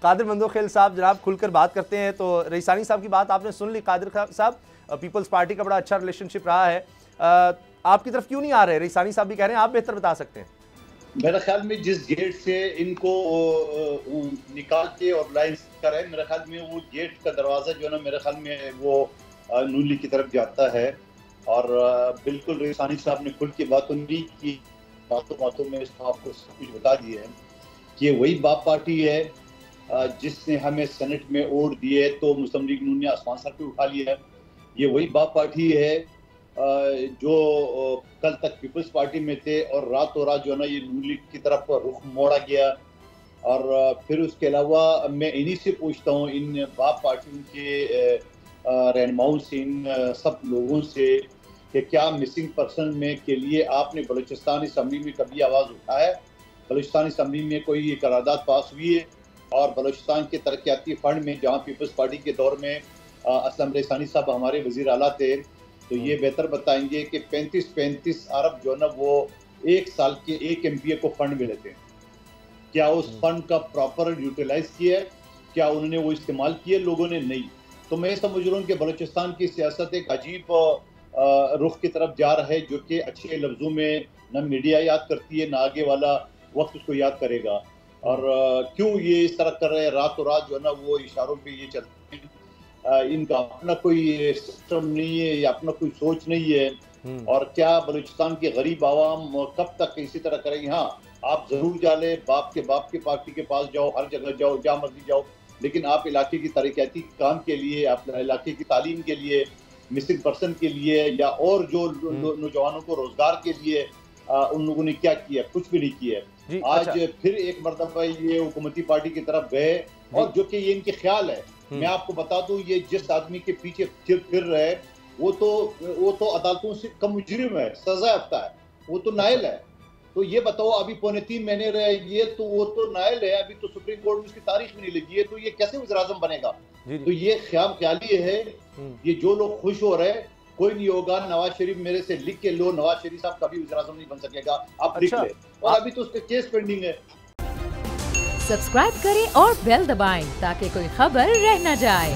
कादिर मंदोखेल साहब जनाब खुलकर बात करते हैं। तो रईसानी साहब की बात आपने सुन ली। कादिर साहब, पीपल्स पार्टी का बड़ा अच्छा रिलेशनशिप रहा है, आपकी तरफ क्यों नहीं आ रहे? रईसानी साहब भी कह रहे हैं, आप बेहतर बता सकते हैं। मेरे ख्याल में जिस गेट से इनको निकाल के और लाइन कर है, मेरे ख्याल में वो गेट का दरवाजा जो है ना, मेरे ख्याल में वो नून लीग की तरफ जाता है। और बिल्कुल रईसानी साहब ने खुल के बातों नहीं की, बातों में आपको सब कुछ बता दिया है कि वही बाप पार्टी है जिसने हमें सेनेट में वोट दिए तो मुस्लिम लीग नून ने आसमान सर पे उठा लिया है। ये वही बाप पार्टी है जो कल तक पीपल्स पार्टी में थे और रातों रात जो है ना ये नून लीग की तरफ रुख मोड़ा गया। और फिर उसके अलावा मैं इन्हीं से पूछता हूँ, इन बाप पार्टियों के रहनुमाओं से, इन सब लोगों से, कि क्या मिसिंग पर्सन में के लिए आपने बलूचिस्तान असम्बली में कभी आवाज़ उठाया? बलूचिस्तान असम्बली में कोई करारदाद पास हुई है? और बलूचिस्तान के तरक्याती फंड में जहाँ पीपल्स पार्टी के दौर में असलम रईसानी साहब हमारे वजीर आला थे, तो ये बेहतर बताएंगे कि 35 अरब जो है ना वो एक साल के एक MPA को फंड मिले थे। क्या उस फंड का प्रॉपर यूटिलाइज किया है? क्या उन्होंने वो इस्तेमाल किए? लोगों ने नहीं। तो मैं समझ रहा हूँ कि बलूचिस्तान की सियासत एक अजीब रुख की तरफ जा रहा है, जो कि अच्छे लफ्जों में न मीडिया याद करती है, न आगे वाला वक्त उसको याद करेगा। और क्यों ये इस तरह कर रहे हैं? रातों रात जो है ना वो इशारों पे ये चलते हैं। इनका अपना कोई सिस्टम नहीं है या अपना कोई सोच नहीं है। और क्या बलूचिस्तान के गरीब आवाम कब तक इसी तरह करेंगे? हाँ, आप जरूर जाले, बाप के पार्टी के पास जाओ, हर जगह जाओ, जहाँ मर्जी जाओ, लेकिन आप इलाके की तरक्याती काम के लिए, अपने इलाके की तालीम के लिए, मिसिंग पर्सन के लिए या और जो नौजवानों को रोजगार के लिए उन लोगों ने क्या किया? कुछ भी नहीं किया। आज फिर एक मरतबा ये हुकूमती पार्टी की तरफ गए और जो कि ये इनके ख्याल है। मैं आपको बता दूं, ये जिस आदमी के पीछे फिर रहे वो तो अदालतों से कम मुजरिम है, सजा याफ्ता है, वो तो नायल है। तो ये बताओ, अभी 3.25 महीने रहे ये, तो वो तो नायल है, अभी तो सुप्रीम कोर्ट में उसकी तारीख भी नहीं लगी है, तो ये कैसे वज़ीर-ए-आज़म बनेगा? तो ये ख्याली है। ये जो लोग खुश हो रहे, कोई नहीं होगा। नवाज शरीफ मेरे से लिख के लो, नवाज शरीफ साहब कभी वज़ीर-ए-आज़म नहीं बन सकेगा, आप लिख ले। और अभी तो उसके केस पेंडिंग है। सब्सक्राइब करें और बेल दबाएं ताकि कोई खबर रह न जाए।